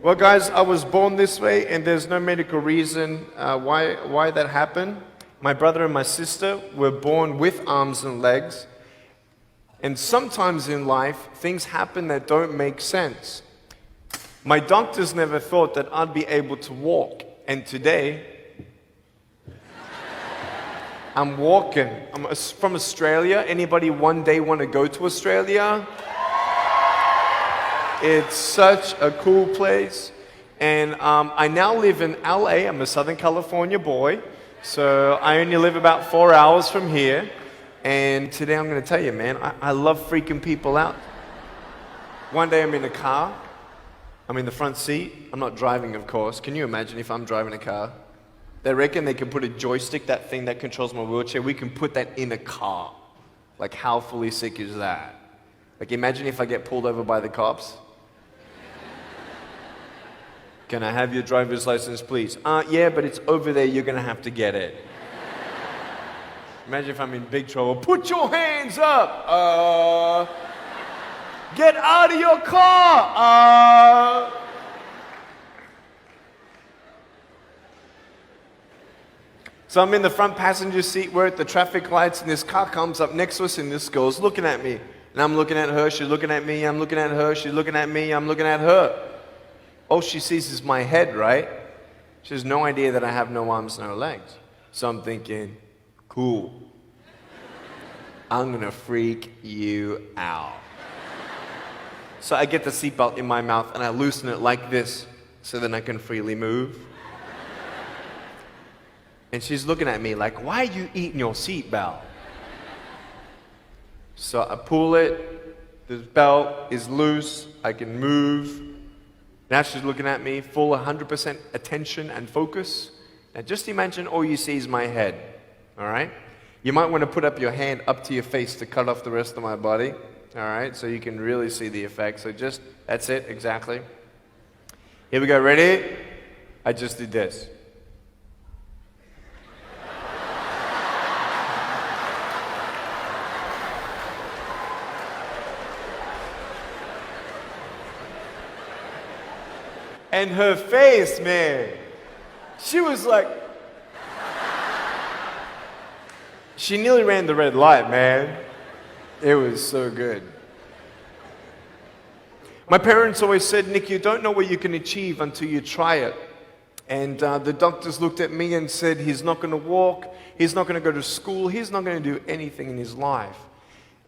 Well, guys, I was born this way, and there's no medical reason why that happened. My brother and my sister were born with arms and legs, and sometimes in life, things happen that don't make sense. My doctors never thought that I'd be able to walk, and today, I'm walking. I'm from Australia. Anybody one day want to go to Australia? It's such a cool place. And I now live in LA. I'm a Southern California boy. So I only live about 4 hours from here. And today I'm going to tell you, man, I love freaking people out. One day I'm in a car. I'm in the front seat. I'm not driving, of course. Can you imagine if I'm driving a car? They reckon they can put a joystick, that thing that controls my wheelchair, we can put that in a car. Like, how fully sick is that? Like, imagine if I get pulled over by the cops. Can I have your driver's license, please? Yeah, but it's over there, you're gonna have to get it. Imagine if I'm in big trouble. Put your hands up! Get out of your car! So I'm in the front passenger seat, we're at the traffic lights, and this car comes up next to us, and this girl's looking at me. And I'm looking at her, she's looking at me, I'm looking at her, she's looking at me, I'm looking at her. All she sees is my head, right? She has no idea that I have no arms, no legs. So I'm thinking, cool. I'm gonna freak you out. So I get the seatbelt in my mouth and I loosen it like this so then I can freely move. And she's looking at me like, why are you eating your seatbelt? So I pull it, the belt is loose, I can move. Now she's looking at me, full 100% attention and focus. Now just imagine all you see is my head, all right? You might want to put up your hand up to your face to cut off the rest of my body, all right? So you can really see the effect. So just, that's it, exactly. Here we go, ready? I just did this. And her face, man, she was like, she nearly ran the red light, man. It was so good. My parents always said, Nick, you don't know what you can achieve until you try it. And the doctors looked at me and said, he's not going to walk, he's not going to go to school, he's not going to do anything in his life.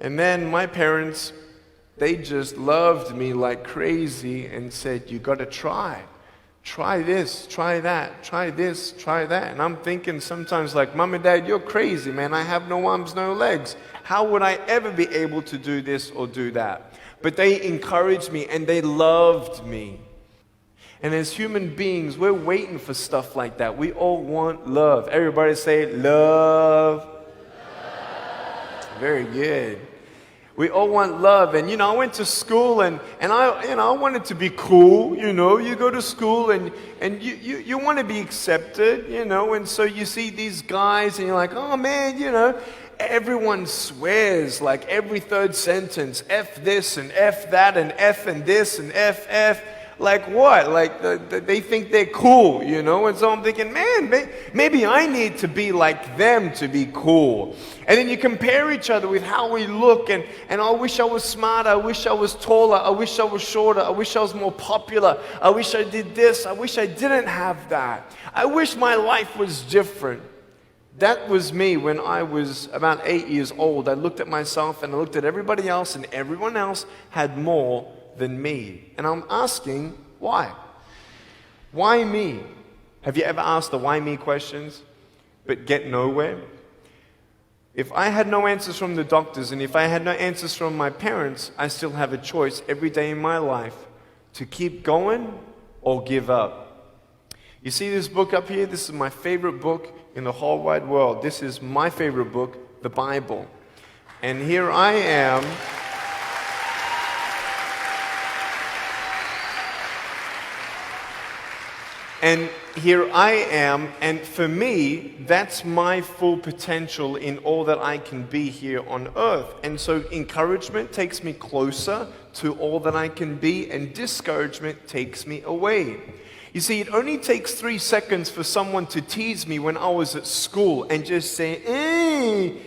And then my parents, they just loved me like crazy and said, you got to try. Try this, try that, try this, try that. And I'm thinking sometimes like, Mom and Dad, you're crazy, man. I have no arms, no legs. How would I ever be able to do this or do that? But they encouraged me and they loved me. And as human beings, we're waiting for stuff like that. We all want love. Everybody say love. Very good. We all want love. And, I went to school and I wanted to be cool, You go to school and you want to be accepted, And so you see these guys and you're like, oh, man, everyone swears like every third sentence, F this and F that and F and this and F. Like what? Like they think they're cool, And so I'm thinking, man, maybe I need to be like them to be cool. And then you compare each other with how we look, and I wish I was smarter, I wish I was taller, I wish I was shorter, I wish I was more popular, I wish I did this, I wish I didn't have that. I wish my life was different. That was me when I was about 8 years old. I looked at myself and I looked at everybody else, and everyone else had more than me. And I'm asking, why? Why me? Have you ever asked the why me questions, but get nowhere? If I had no answers from the doctors, and if I had no answers from my parents, I still have a choice every day in my life to keep going or give up. You see this book up here? This is my favorite book in the whole wide world. This is my favorite book, the Bible. And here I am. And here I am, and for me, that's my full potential in all that I can be here on earth. And so encouragement takes me closer to all that I can be, and discouragement takes me away. You see, it only takes 3 seconds for someone to tease me when I was at school and just say,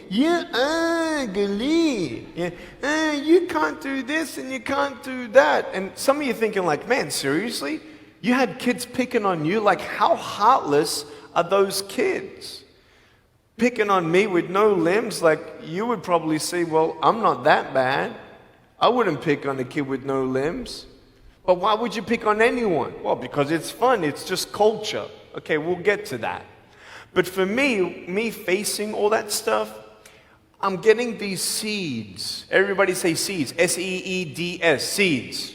you're ugly. You can't do this and you can't do that. And some of you thinking like, man, seriously? You had kids picking on you? Like, how heartless are those kids? Picking on me with no limbs, like, you would probably say, well, I'm not that bad. I wouldn't pick on a kid with no limbs. But why would you pick on anyone? Well, because it's fun. It's just culture. Okay, we'll get to that. But for me facing all that stuff, I'm getting these seeds. Everybody say seeds. S-E-E-D-S, seeds.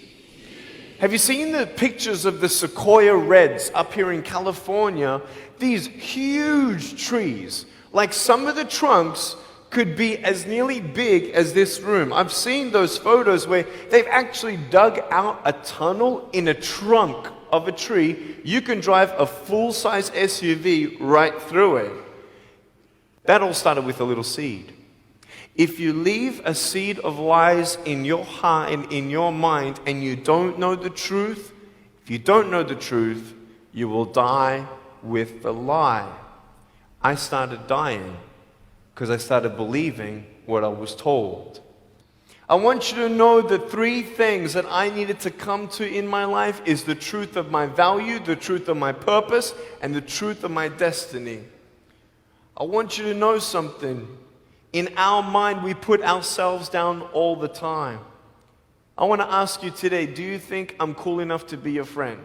Have you seen the pictures of the sequoia reds up here in California? These huge trees. Like some of the trunks could be as nearly big as this room. I've seen those photos where they've actually dug out a tunnel in a trunk of a tree. You can drive a full-size SUV right through it. That all started with a little seed. If you leave a seed of lies in your heart and in your mind and you don't know the truth, if you don't know the truth, you will die with the lie. I started dying because I started believing what I was told. I want you to know the 3 things that I needed to come to in my life is the truth of my value, the truth of my purpose, and the truth of my destiny. I want you to know something. In our mind, we put ourselves down all the time. I want to ask you today, do you think I'm cool enough to be your friend?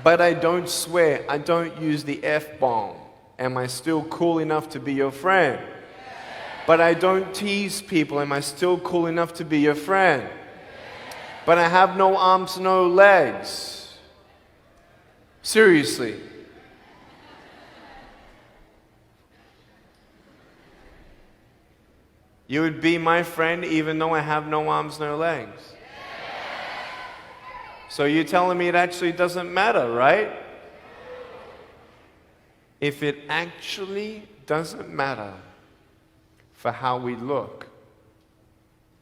But I don't swear, I don't use the F-bomb. Am I still cool enough to be your friend? But I don't tease people. Am I still cool enough to be your friend? But I have no arms, no legs. Seriously. You would be my friend even though I have no arms, no legs. So you're telling me it actually doesn't matter, right? If it actually doesn't matter for how we look,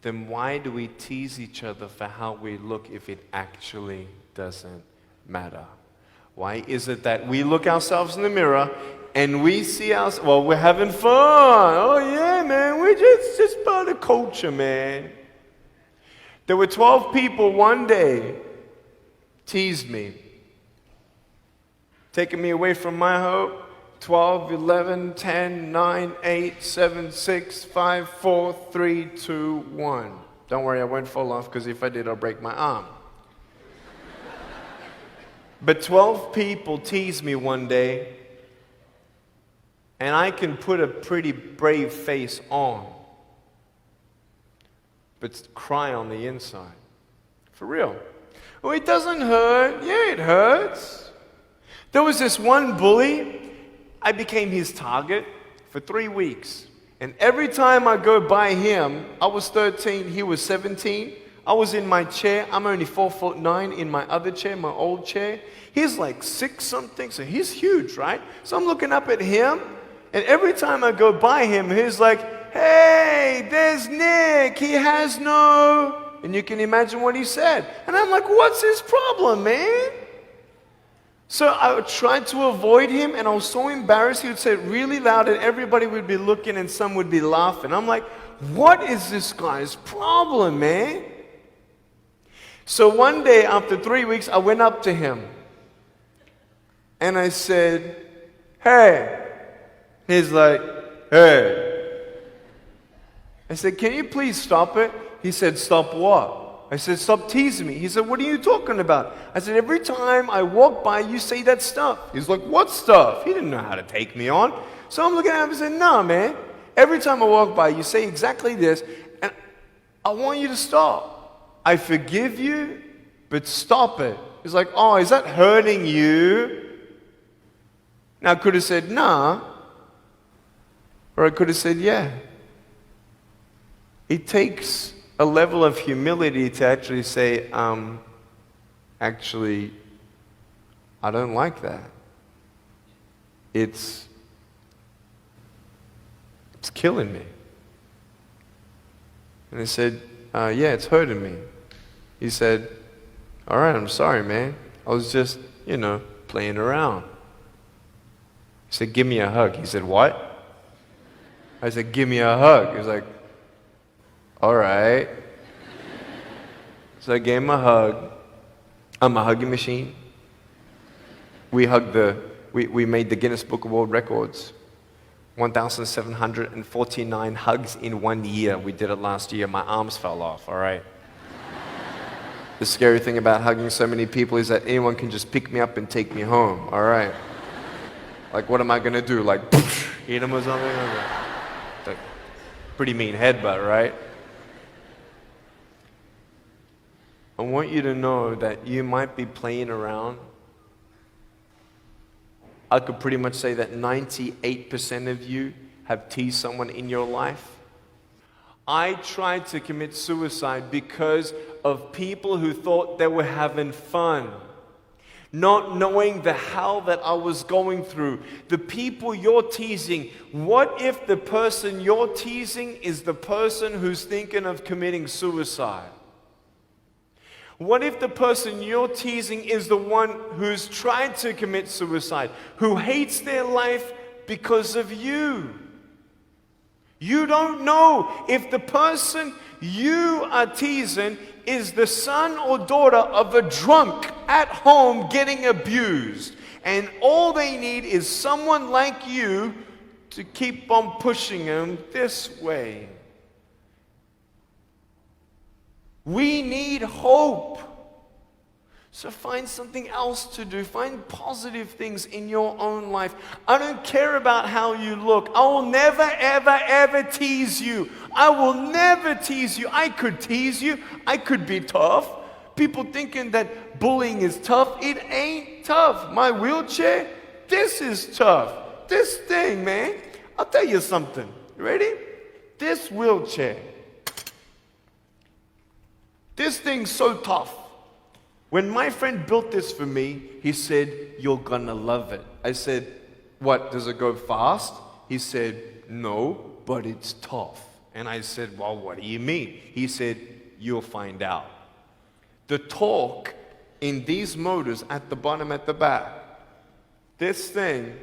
then why do we tease each other for how we look if it actually doesn't matter? Why is it that we look ourselves in the mirror and we see ourselves, well, we're having fun. Oh, yeah, man, we're just part of culture, man. There were 12 people one day teased me, taking me away from my hope. 12, 11, 10, 9, 8, 7, 6, 5, 4, 3, 2, 1. Don't worry, I won't fall off because if I did, I'll break my arm. But 12 people teased me one day, and I can put a pretty brave face on, but cry on the inside. For real. Oh, it doesn't hurt. Yeah, it hurts. There was this one bully. I became his target for 3 weeks. And every time I go by him, I was 13, he was 17. I was in my chair. I'm only 4'9" in my other chair, my old chair. He's like 6 something, so he's huge, right? So I'm looking up at him, and every time I go by him, he's like, hey, there's Nick. He has no... And you can imagine what he said. And I'm like, what's his problem, man? So I tried to avoid him, and I was so embarrassed. He would say it really loud, and everybody would be looking, and some would be laughing. I'm like, what is this guy's problem, man? So one day, after 3 weeks, I went up to him, and I said, hey. He's like, hey. I said, can you please stop it? He said, stop what? I said, stop teasing me. He said, what are you talking about? I said, every time I walk by, you say that stuff. He's like, what stuff? He didn't know how to take me on. So I'm looking at him and said, no, man. Every time I walk by, you say exactly this, and I want you to stop. I forgive you, but stop it. He's like, oh, is that hurting you? Now, I could have said, nah. Or I could have said, yeah. It takes a level of humility to actually say, actually, I don't like that. It's killing me. And I said, yeah, it's hurting me. He said, all right, I'm sorry, man. I was just, playing around. He said, give me a hug. He said, what? I said, give me a hug. He was like, all right. So I gave him a hug. I'm a hugging machine. We made the Guinness Book of World Records. 1,749 hugs in 1 year. We did it last year. My arms fell off, all right? The scary thing about hugging so many people is that anyone can just pick me up and take me home, all right? Like, what am I gonna do? Like, eat them or something? Like, pretty mean headbutt, right? I want you to know that you might be playing around. I could pretty much say that 98% of you have teased someone in your life. I tried to commit suicide because of people who thought they were having fun, not knowing the hell that I was going through. The people you're teasing, what if the person you're teasing is the person who's thinking of committing suicide? What if the person you're teasing is the one who's tried to commit suicide, who hates their life because of you? You don't know if the person you are teasing is the son or daughter of a drunk at home getting abused. And all they need is someone like you to keep on pushing them this way. We need hope. So find something else to do. Find positive things in your own life. I don't care about how you look. I will never, ever, ever tease you. I will never tease you. I could tease you. I could be tough. People thinking that bullying is tough. It ain't tough. My wheelchair, this is tough. This thing, man. I'll tell you something. You ready? This wheelchair. This thing's so tough. When my friend built this for me, he said, you're gonna love it. I said, what, does it go fast? He said, no, but it's tough. And I said, well, what do you mean? He said, you'll find out. The torque in these motors at the bottom, at the back, this thing,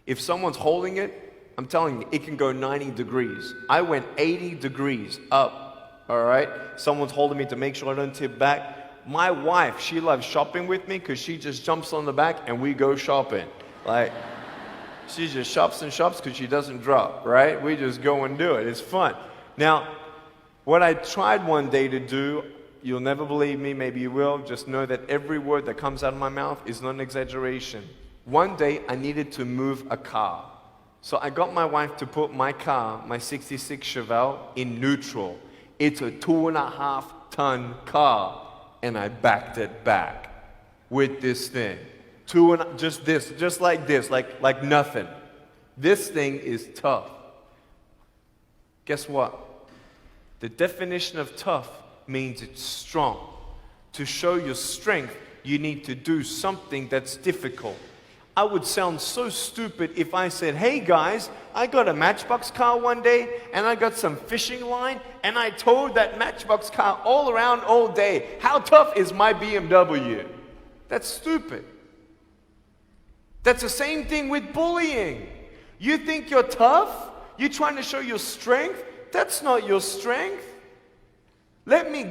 if someone's holding it, I'm telling you, it can go 90 degrees. I went 80 degrees up, all right? Someone's holding me to make sure I don't tip back. My wife, she loves shopping with me because she just jumps on the back and we go shopping. Like, she just shops and shops because she doesn't drop, right? We just go and do it. It's fun. Now, what I tried one day to do, you'll never believe me, maybe you will, just know that every word that comes out of my mouth is not an exaggeration. One day, I needed to move a car. So I got my wife to put my car, my 66 Chevelle, in neutral. It's a 2.5-ton car. And I backed it back with this thing. Just like this, like nothing. This thing is tough. Guess what? The definition of tough means it's strong. To show your strength, you need to do something that's difficult. I would sound so stupid if I said, hey guys, I got a Matchbox car one day and I got some fishing line and I towed that Matchbox car all around all day. How tough is my BMW? That's stupid. That's the same thing with bullying. You think you're tough? You're trying to show your strength? That's not your strength. Let me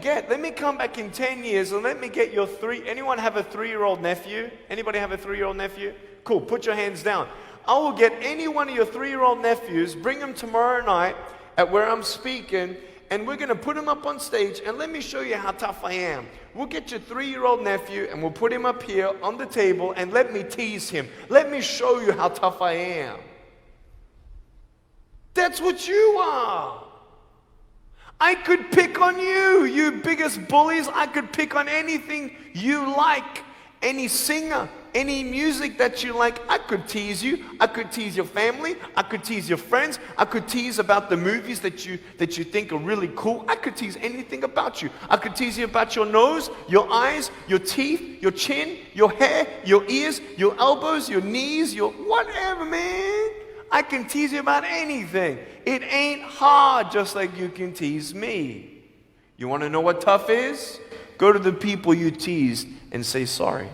come back in 10 years and let me get your anyone have a 3-year-old nephew? Anybody have a 3-year-old nephew? Cool, put your hands down. I will get any one of your 3-year-old nephews, bring them tomorrow night at where I'm speaking, and we're going to put him up on stage, and let me show you how tough I am. We'll get your 3-year-old nephew, and we'll put him up here on the table, and let me tease him. Let me show you how tough I am. That's what you are. I could pick on you, you biggest bullies. I could pick on anything you like. Any singer, Any music that you like, I could tease you. I could tease your family. I could tease your friends. I could tease about the movies that you think are really cool. I could tease anything about you. I could tease you about your nose, your eyes, your teeth, your chin, your hair, your ears, your elbows, your knees, your whatever, man. I can tease you about anything. It ain't hard, just like you can tease me. You want to know what tough is? Go to the people you teased and say sorry.